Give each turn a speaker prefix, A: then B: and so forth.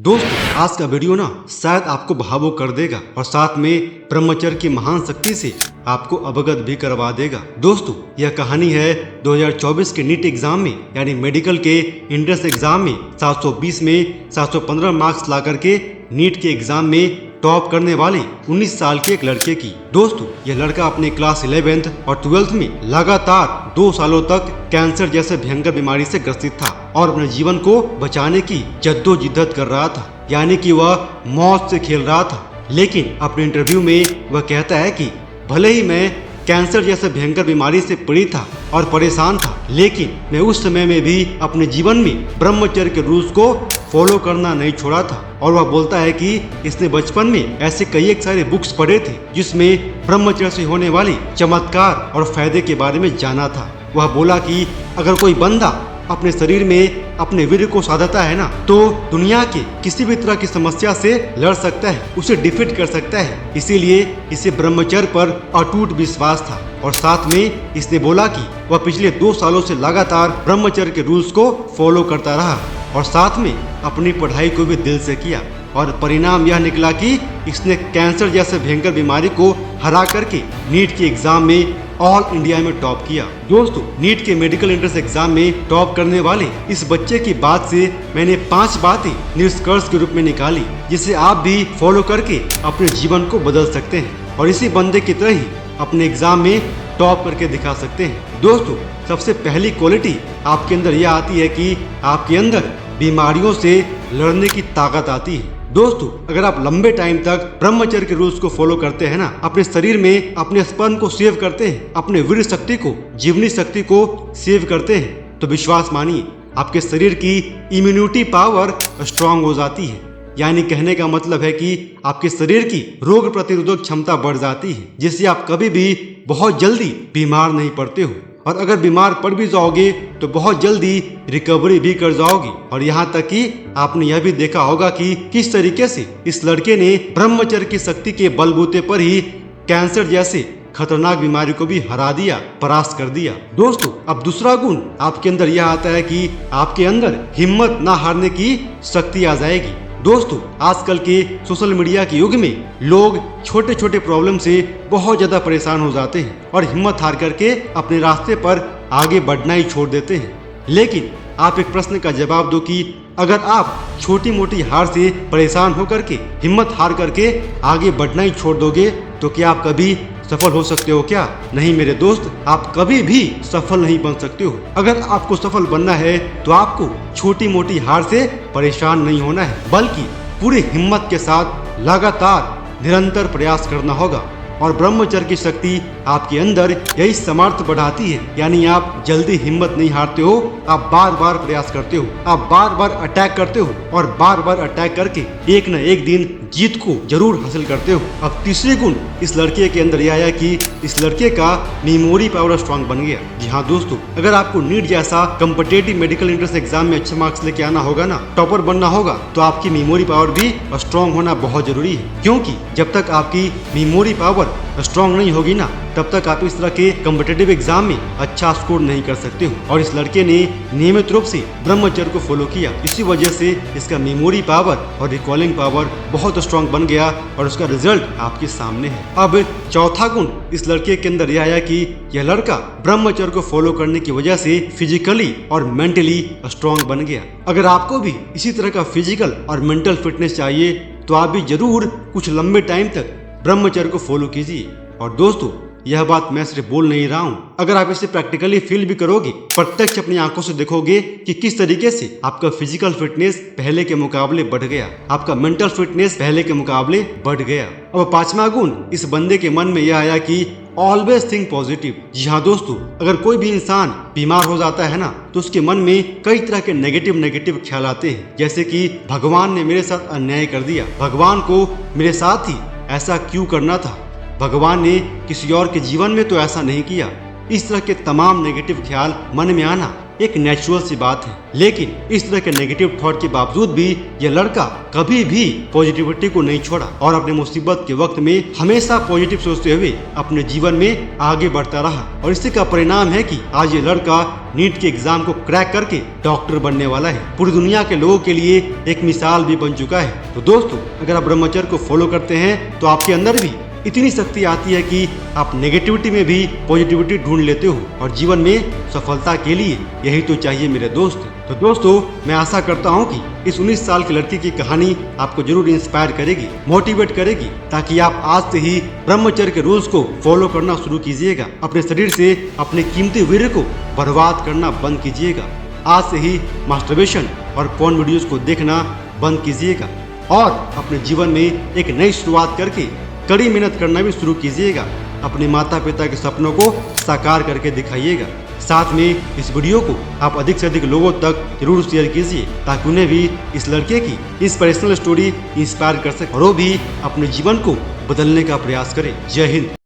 A: दोस्तों आज का वीडियो ना शायद आपको भावुक कर देगा और साथ में ब्रह्मचर्य की महान शक्ति से आपको अवगत भी करवा देगा। दोस्तों यह कहानी है 2024 के नीट एग्जाम में यानी मेडिकल के एंट्रेंस एग्जाम में 720 में 715 मार्क्स ला करके नीट के एग्जाम में टॉप करने वाले 19 साल के एक लड़के की। दोस्तों यह लड़का अपने क्लास 11th और 12th में लगातार 2 सालों तक कैंसर जैसे भयंकर बीमारी से ग्रसित था और अपने जीवन को बचाने की जद्दोजहद कर रहा था, यानी कि वह मौत से खेल रहा था। लेकिन अपने इंटरव्यू में वह कहता है कि भले ही मैं कैंसर जैसे भयंकर बीमारी से पीड़ित था और परेशान था, लेकिन मैं उस समय में भी अपने जीवन में ब्रह्मचर्य के रूल्स को फॉलो करना नहीं छोड़ा था। और वह बोलता है कि इसने बचपन में ऐसे कई एक सारे बुक्स पढ़े थे जिसमें ब्रह्मचर्य से होने वाली चमत्कार और फायदे के बारे में जाना था। वह बोला कि अगर कोई बंदा अपने शरीर में अपने वीर्य को साधता है ना, तो दुनिया के किसी भी तरह की समस्या से लड़ सकता है, उसे डिफीट कर सकता है। इसीलिए इसे ब्रह्मचर्य पर अटूट विश्वास था और साथ में इसने बोला कि वह पिछले 2 सालों से लगातार ब्रह्मचर्य के रूल्स को फॉलो करता रहा और साथ में अपनी पढ़ाई को भी दिल से किया और परिणाम यह निकला कि इसने कैंसर जैसे भयंकर बीमारी को हरा करके नीट के एग्जाम में ऑल इंडिया में टॉप किया। दोस्तों नीट के मेडिकल एंट्रेंस एग्जाम में टॉप करने वाले इस बच्चे की बात से मैंने 5 बातें निष्कर्ष के रूप में निकाली जिसे आप भी फॉलो करके अपने जीवन को बदल सकते हैं और इसी बंदे की तरह ही अपने एग्जाम में टॉप करके दिखा सकते हैं। दोस्तों सबसे पहली क्वालिटी आपके अंदर यह आती है कि आपके अंदर बीमारियों से लड़ने की ताकत आती है। दोस्तों अगर आप लंबे टाइम तक ब्रह्मचर्य के रूल्स को फॉलो करते हैं ना, अपने शरीर में अपने स्पर्म को सेव करते हैं, अपने वीर्य शक्ति को, जीवनी शक्ति को सेव करते हैं, तो विश्वास मानिए आपके शरीर की इम्यूनिटी पावर स्ट्रांग हो जाती है। यानी कहने का मतलब है कि आपके शरीर की रोग प्रतिरोधक क्षमता बढ़ जाती है, जिससे आप कभी भी बहुत जल्दी बीमार नहीं पड़ते हो और अगर बीमार पड़ भी जाओगे तो बहुत जल्दी रिकवरी भी कर जाओगे। और यहाँ तक कि आपने यह भी देखा होगा कि किस तरीके से इस लड़के ने ब्रह्मचर्य की शक्ति के बलबूते पर ही कैंसर जैसे खतरनाक बीमारी को भी हरा दिया, परास्त कर दिया। दोस्तों अब दूसरा गुण आपके अंदर यह आता है कि आपके अंदर हिम्मत ना हारने की शक्ति आ जाएगी। दोस्तों आजकल के सोशल मीडिया के युग में लोग छोटे छोटे प्रॉब्लम से बहुत ज्यादा परेशान हो जाते हैं और हिम्मत हार करके अपने रास्ते पर आगे बढ़ना ही छोड़ देते हैं। लेकिन आप एक प्रश्न का जवाब दो कि अगर आप छोटी मोटी हार से परेशान होकर के हिम्मत हार करके आगे बढ़ना ही छोड़ दोगे तो क्या आप कभी सफल हो सकते हो? क्या नहीं मेरे दोस्त, आप कभी भी सफल नहीं बन सकते हो। अगर आपको सफल बनना है तो आपको छोटी मोटी हार से परेशान नहीं होना है, बल्कि पूरी हिम्मत के साथ लगातार निरंतर प्रयास करना होगा। और ब्रह्मचर्य की शक्ति आपके अंदर यही समर्थ बढ़ाती है, यानी आप जल्दी हिम्मत नहीं हारते हो, आप बार बार प्रयास करते हो, आप बार बार अटैक करते हो और बार बार अटैक करके एक न एक दिन जीत को जरूर हासिल करते हो। अब तीसरे गुण इस लड़के के अंदर यह आया कि इस लड़के का मेमोरी पावर स्ट्रांग बन गया। जी हाँ दोस्तों, अगर आपको नीट जैसा कॉम्पिटिटिव मेडिकल एंट्रेंस एग्जाम में अच्छे मार्क्स लेके आना होगा ना, टॉपर बनना होगा, तो आपकी मेमोरी पावर भी स्ट्रांग होना बहुत जरूरी है। क्योंकि जब तक आपकी मेमोरी पावर स्ट्रांग नहीं होगी ना, तब तक आप इस तरह के कॉम्पिटिटिव एग्जाम में अच्छा स्कोर नहीं कर सकते हो। और इस लड़के ने नियमित रूप से ब्रह्मचर्य को फॉलो किया, इसी वजह से इसका मेमोरी पावर और रिकॉलिंग पावर बहुत स्ट्रांग बन गया और उसका रिजल्ट आपके सामने है। अब चौथा गुण इस लड़के के अंदर यह आया कि यह लड़का ब्रह्मचर्य को फॉलो करने की वजह से फिजिकली और मेंटली स्ट्रांग बन गया। अगर आपको भी इसी तरह का फिजिकल और मेंटल फिटनेस चाहिए तो आप भी जरूर कुछ लंबे टाइम तक ब्रह्मचर्य को फॉलो कीजिए। और दोस्तों यह बात मैं सिर्फ बोल नहीं रहा हूँ, अगर आप इसे प्रैक्टिकली फील भी करोगे, प्रत्यक्ष अपनी आंखों से देखोगे कि किस तरीके से आपका फिजिकल फिटनेस पहले के मुकाबले बढ़ गया, आपका मेंटल फिटनेस पहले के मुकाबले बढ़ गया। अब 5वां गुण इस बंदे के मन में यह आया कि ऑलवेज थिंक पॉजिटिव। जी हाँ दोस्तों, अगर कोई भी इंसान बीमार हो जाता है ना, तो उसके मन में कई तरह के नेगेटिव ख्याल आते हैं, जैसे कि भगवान ने मेरे साथ अन्याय कर दिया, भगवान को मेरे साथ ही ऐसा क्यों करना था, भगवान ने किसी और के जीवन में तो ऐसा नहीं किया। इस तरह के तमाम नेगेटिव ख्याल मन में आना एक नेचुरल सी बात है। लेकिन इस तरह के नेगेटिव थॉट के बावजूद भी यह लड़का कभी भी पॉजिटिविटी को नहीं छोड़ा और अपने मुसीबत के वक्त में हमेशा पॉजिटिव सोचते हुए अपने जीवन में आगे बढ़ता रहा। और इसी का परिणाम है कि आज ये लड़का नीट के एग्जाम को क्रैक करके डॉक्टर बनने वाला है। पूरी दुनिया के लोगों के लिए एक मिसाल भी बन चुका है। तो दोस्तों, अगर आप ब्रह्मचर्य को फॉलो करते हैं तो आपके अंदर भी इतनी शक्ति आती है कि आप नेगेटिविटी में भी पॉजिटिविटी ढूंढ लेते हो और जीवन में सफलता के लिए यही तो चाहिए मेरे दोस्त। तो दोस्तों, मैं आशा करता हूं कि इस 19 साल की लड़की की कहानी आपको जरूर इंस्पायर करेगी, मोटिवेट करेगी, ताकि आप आज से ही ब्रह्मचर्य के रूल्स को फॉलो करना शुरू कीजिएगा। अपने शरीर से अपने कीमती वीर्य को बर्बाद करना बंद कीजिएगा। आज से ही मास्टरबेशन और पॉर्न वीडियोस को देखना बंद कीजिएगा और अपने जीवन में एक नई शुरुआत करके कड़ी मेहनत करना भी शुरू कीजिएगा। अपने माता पिता के सपनों को साकार करके दिखाइएगा। साथ में इस वीडियो को आप अधिक से अधिक लोगों तक जरूर शेयर कीजिए, ताकि उन्हें भी इस लड़के की इंस्पिरेशनल स्टोरी इंस्पायर कर सके और वो भी अपने जीवन को बदलने का प्रयास करें। जय हिंद।